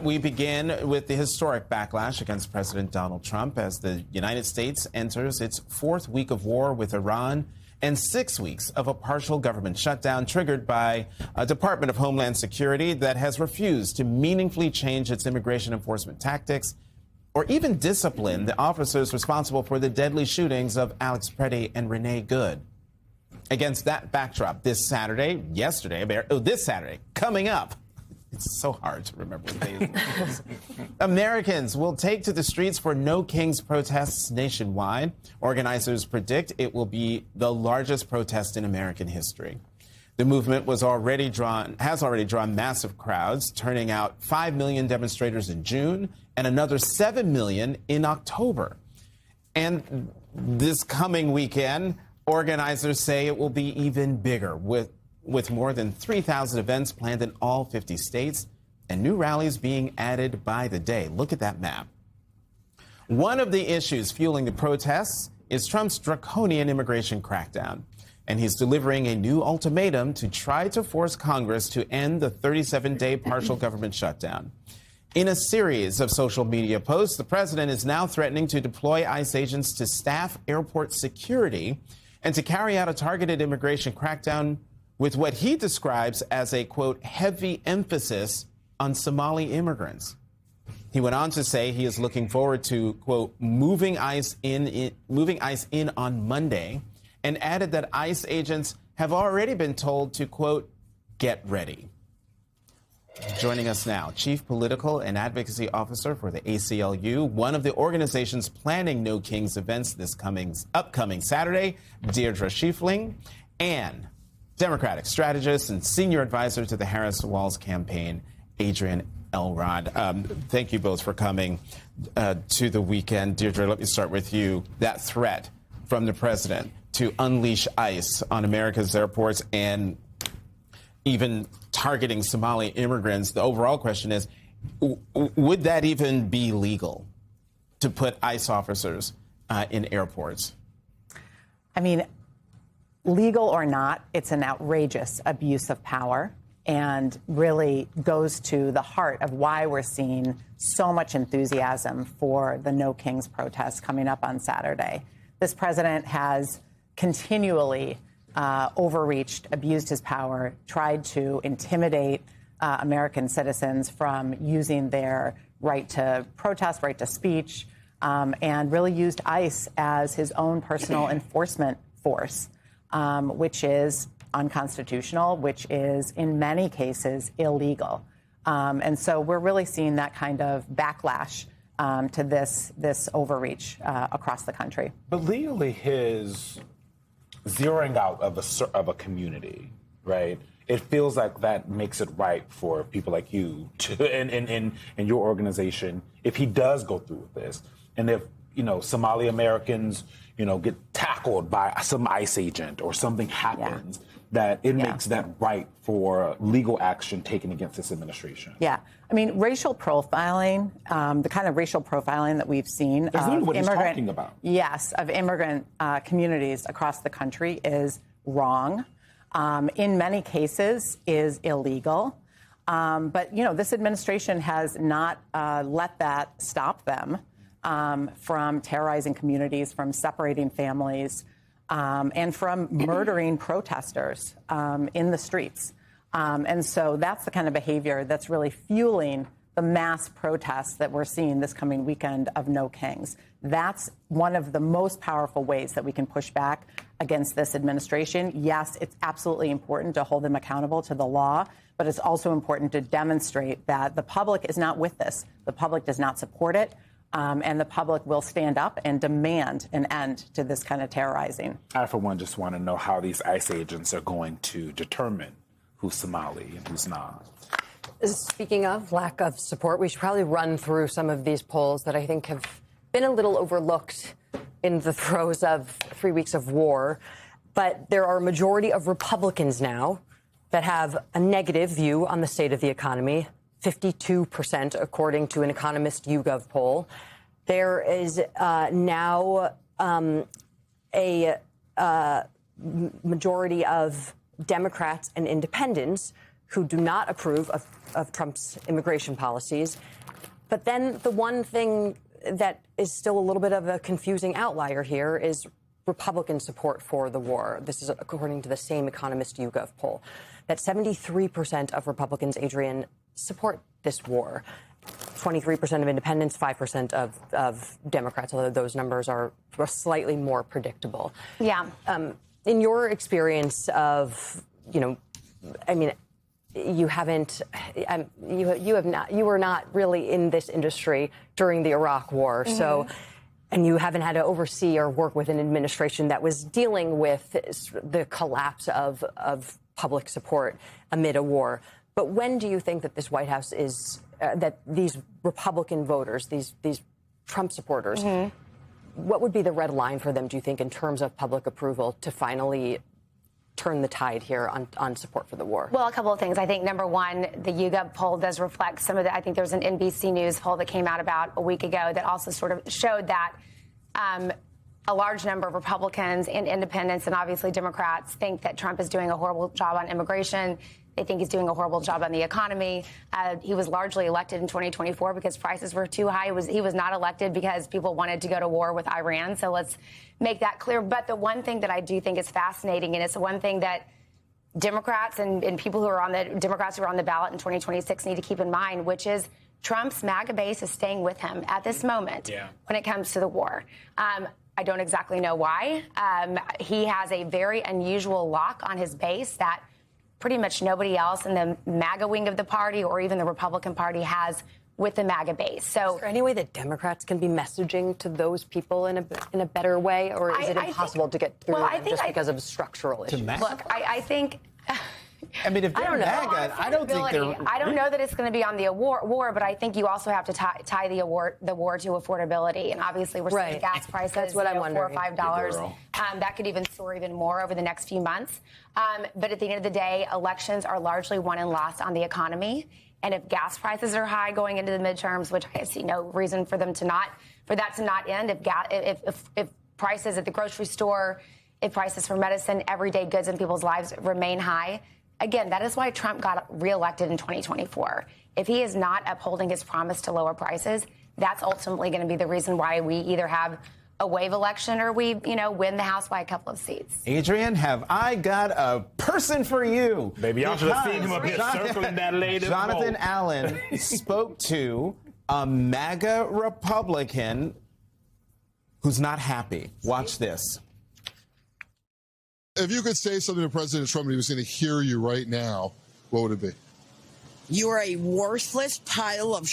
We begin with the historic backlash against President Donald Trump as the United States enters its fourth week of war with Iran and 6 weeks of a partial government shutdown triggered by a Department of Homeland Security that has refused to meaningfully change its immigration enforcement tactics or even discipline the officers responsible for the deadly shootings of Alex Preddy and Renee Good. Against that backdrop, this Saturday, coming up, it's so hard to remember what day it is. Americans will take to the streets for No Kings protests nationwide. Organizers predict it will be the largest protest in American history. The movement has already drawn massive crowds, turning out 5 million demonstrators in June and another 7 million in October. And this coming weekend, organizers say it will be even bigger, with more than 3,000 events planned in all 50 states and new rallies being added by the day. Look at that map. One of the issues fueling the protests is Trump's draconian immigration crackdown, and he's delivering a new ultimatum to try to force Congress to end the 37-day partial government shutdown. In a series of social media posts, the president is now threatening to deploy ICE agents to staff airport security and to carry out a targeted immigration crackdown with what he describes as a, quote, heavy emphasis on Somali immigrants. He went on to say he is looking forward to, quote, moving ICE in on Monday, and added that ICE agents have already been told to, quote, get ready. Joining us now, Chief Political and Advocacy Officer for the ACLU, one of the organizations planning No Kings events this upcoming Saturday, Deirdre Schiefling, and Democratic strategist and senior advisor to the Harris-Walz campaign, Adrian Elrod. Thank you both for coming to the weekend. Deirdre, let me start with you. That threat from the president to unleash ICE on America's airports and even targeting Somali immigrants, the overall question is, would that even be legal to put ICE officers in airports? I mean, legal or not, it's an outrageous abuse of power and really goes to the heart of why we're seeing so much enthusiasm for the No Kings protests coming up on Saturday. This president has continually overreached, abused his power, tried to intimidate American citizens from using their right to protest, right to speech, and really used ICE as his own personal enforcement force. Which is unconstitutional, which is in many cases illegal. And so we're really seeing that kind of backlash to this overreach across the country. But legally, his zeroing out of a community, right? It feels like that makes it right for people like you in your organization, if he does go through with this, and if Somali Americans get tackled by some ICE agent or something happens, that it makes that right for legal action taken against this administration. Yeah. I mean, racial profiling, the kind of racial profiling that we've seen of what he's talking about. Yes, of immigrant communities across the country is wrong. In many cases is illegal. But, this administration has not let that stop them from terrorizing communities, from separating families, and from murdering protesters in the streets. And so that's the kind of behavior that's really fueling the mass protests that we're seeing this coming weekend of No Kings. That's one of the most powerful ways that we can push back against this administration. Yes, it's absolutely important to hold them accountable to the law, but it's also important to demonstrate that the public is not with this. The public does not support it. And the public will stand up and demand an end to this kind of terrorizing. I, for one, just want to know how these ICE agents are going to determine who's Somali and who's not. Speaking of lack of support, we should probably run through some of these polls that I think have been a little overlooked in the throes of 3 weeks of war. But there are a majority of Republicans now that have a negative view on the state of the economy. 52%, according to an Economist YouGov poll. There is now a majority of Democrats and independents who do not approve of Trump's immigration policies. But then the one thing that is still a little bit of a confusing outlier here is Republican support for the war. This is according to the same Economist YouGov poll, that 73% of Republicans, Adrienne, support this war. 23% of independents, 5% of Democrats, although those numbers are slightly more predictable. Yeah. In your experience of, I mean, you were not really in this industry during the Iraq War, so, and you haven't had to oversee or work with an administration that was dealing with the collapse of public support amid a war. But when do you think that this White House is, that these Republican voters, these Trump supporters, what would be the red line for them, do you think, in terms of public approval to finally turn the tide here on support for the war? Well, a couple of things. I think, number one, the YouGov poll does reflect some of the, I think there was an NBC News poll that came out about a week ago that also sort of showed that a large number of Republicans and independents and obviously Democrats think that Trump is doing a horrible job on immigration. They think he's doing a horrible job on the economy. He was largely elected in 2024 because prices were too high. He was not elected because people wanted to go to war with Iran. So let's make that clear. But the one thing that I do think is fascinating, and it's the one thing that Democrats and people who are on the Democrats who are on the ballot in 2026 need to keep in mind, which is Trump's MAGA base is staying with him at this moment when it comes to the war. I don't exactly know why. He has a very unusual lock on his base that pretty much nobody else in the MAGA wing of the party or even the Republican Party has with the MAGA base. So, is there any way that Democrats can be messaging to those people in a better way, or is it impossible to get through just because of structural issues? Look, I think. I mean, if they're MAGA, I don't think they're. I don't know that it's going to be on the war, but I think you also have to tie the war to affordability. And obviously, we're seeing gas prices. That's what I'm $4 wondering. or $5. That could even soar even more over the next few months. But at the end of the day, elections are largely won and lost on the economy. And if gas prices are high going into the midterms, which I see no reason for that to not end, if prices at the grocery store, if prices for medicine, everyday goods in people's lives remain high. Again, that is why Trump got reelected in 2024. If he is not upholding his promise to lower prices, that's ultimately going to be the reason why we either have a wave election or we, win the House by a couple of seats. Adrienne, have I got a person for you? Baby, y'all should have seen him up here circling that lady. Jonathan Allen spoke to a MAGA Republican who's not happy. Watch this. If you could say something to President Trump and he was going to hear you right now, what would it be? You're a worthless pile of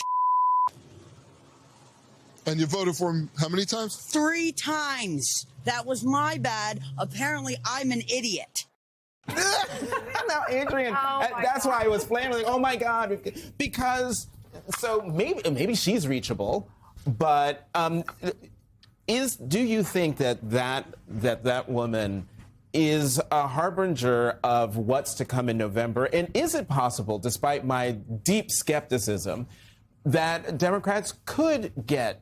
And you voted for him how many times? 3 times. That was my bad. Apparently, I'm an idiot. Now, Adrienne, that's why I was playing like, oh my God, because so maybe she's reachable, but do you think that woman is a harbinger of what's to come in November? And is it possible, despite my deep skepticism, that Democrats could get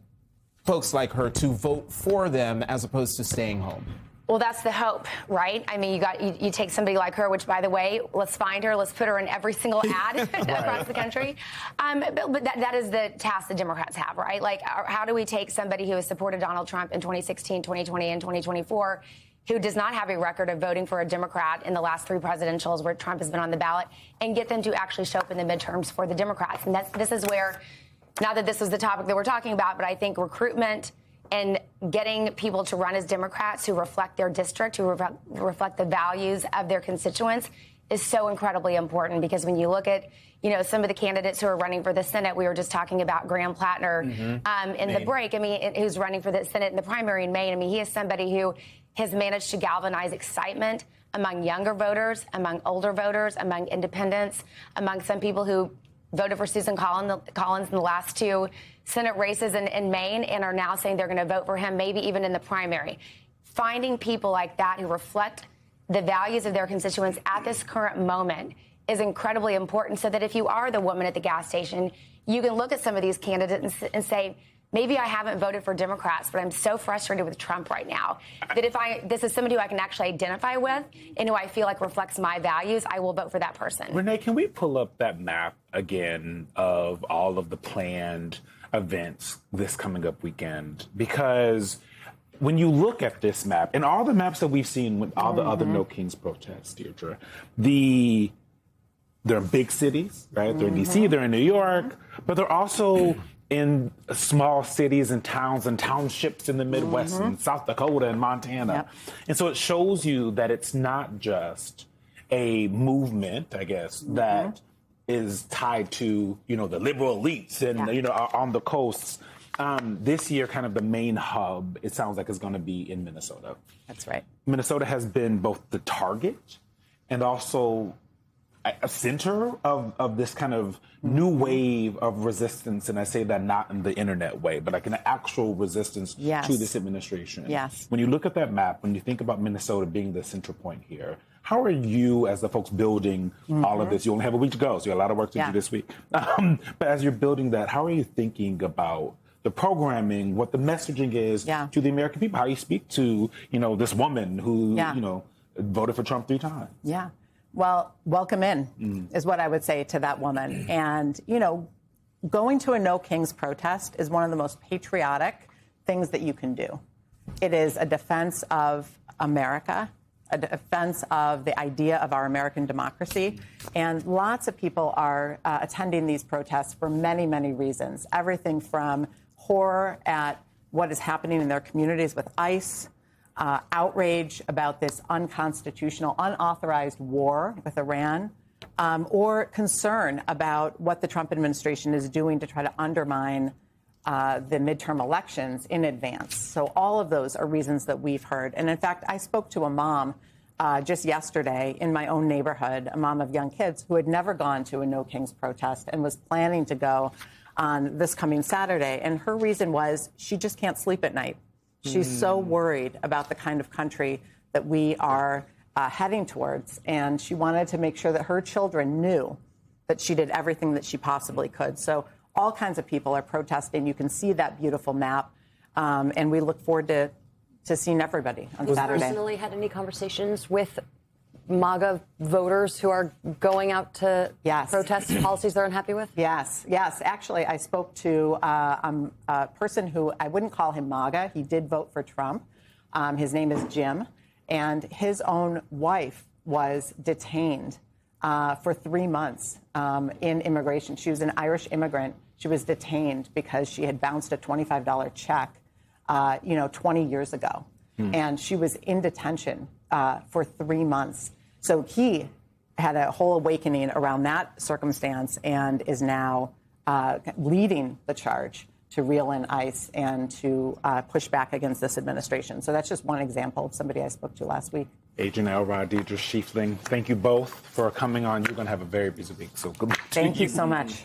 folks like her to vote for them as opposed to staying home? Well, that's the hope, right? I mean, you take somebody like her, which, by the way, let's find her, let's put her in every single ad across the country. But that is the task the Democrats have, right? Like, how do we take somebody who has supported Donald Trump in 2016, 2020, and 2024, who does not have a record of voting for a Democrat in the last 3 presidentials where Trump has been on the ballot, and get them to actually show up in the midterms for the Democrats? And this is where, not that this was the topic that we're talking about, but I think recruitment and getting people to run as Democrats who reflect their district, who reflect the values of their constituents is so incredibly important. Because when you look at, some of the candidates who are running for the Senate, we were just talking about Graham Plattner in the break. I mean, who's running for the Senate in the primary in Maine. I mean, he is somebody who has managed to galvanize excitement among younger voters, among older voters, among independents, among some people who voted for Susan Collins in the last 2 Senate races in Maine and are now saying they're going to vote for him, maybe even in the primary. Finding people like that who reflect the values of their constituents at this current moment is incredibly important, so that if you are the woman at the gas station, you can look at some of these candidates and say, maybe I haven't voted for Democrats, but I'm so frustrated with Trump right now that this is somebody who I can actually identify with and who I feel like reflects my values, I will vote for that person. Renee, can we pull up that map again of all of the planned events this coming up weekend? Because when you look at this map and all the maps that we've seen with all the other No Kings protests, Deirdre, they're in big cities, right? They're in D.C., they're in New York, but they're also in small cities and towns and townships in the Midwest and South Dakota and Montana. Yep. And so it shows you that it's not just a movement, I guess, that is tied to, the liberal elites and, on the coasts. This year, kind of the main hub, it sounds like, is going to be in Minnesota. That's right. Minnesota has been both the target and also a center of this kind of new wave of resistance. And I say that not in the internet way, but like an actual resistance to this administration. Yes. When you look at that map, when you think about Minnesota being the center point here, how are you, as the folks building all of this? You only have a week to go, so you have a lot of work to do this week. But as you're building that, how are you thinking about the programming, what the messaging is to the American people, how you speak to, this woman who, voted for Trump 3 times? Yeah. Well, welcome in is what I would say to that woman. And, going to a No Kings protest is one of the most patriotic things that you can do. It is a defense of America, a defense of the idea of our American democracy. And lots of people are attending these protests for many, many reasons. Everything from horror at what is happening in their communities with ICE, outrage about this unconstitutional, unauthorized war with Iran, or concern about what the Trump administration is doing to try to undermine the midterm elections in advance. So all of those are reasons that we've heard. And in fact, I spoke to a mom just yesterday in my own neighborhood, a mom of young kids who had never gone to a No Kings protest and was planning to go on this coming Saturday. And her reason was she just can't sleep at night. She's so worried about the kind of country that we are heading towards. And she wanted to make sure that her children knew that she did everything that she possibly could. So all kinds of people are protesting. You can see that beautiful map. And we look forward to seeing everybody on Saturday. Personally had any conversations with MAGA voters who are going out to protest policies they're unhappy with? Yes. Actually, I spoke to a person who I wouldn't call him MAGA. He did vote for Trump. His name is Jim. And his own wife was detained for 3 months in immigration. She was an Irish immigrant. She was detained because she had bounced a $25 check, 20 years ago. And she was in detention for 3 months. So he had a whole awakening around that circumstance and is now leading the charge to reel in ICE and to push back against this administration. So that's just one example of somebody I spoke to last week. Agent Elrod, Deirdre Schieffeling, thank you both for coming on. You're going to have a very busy week, so good luck to you. Thank you so much.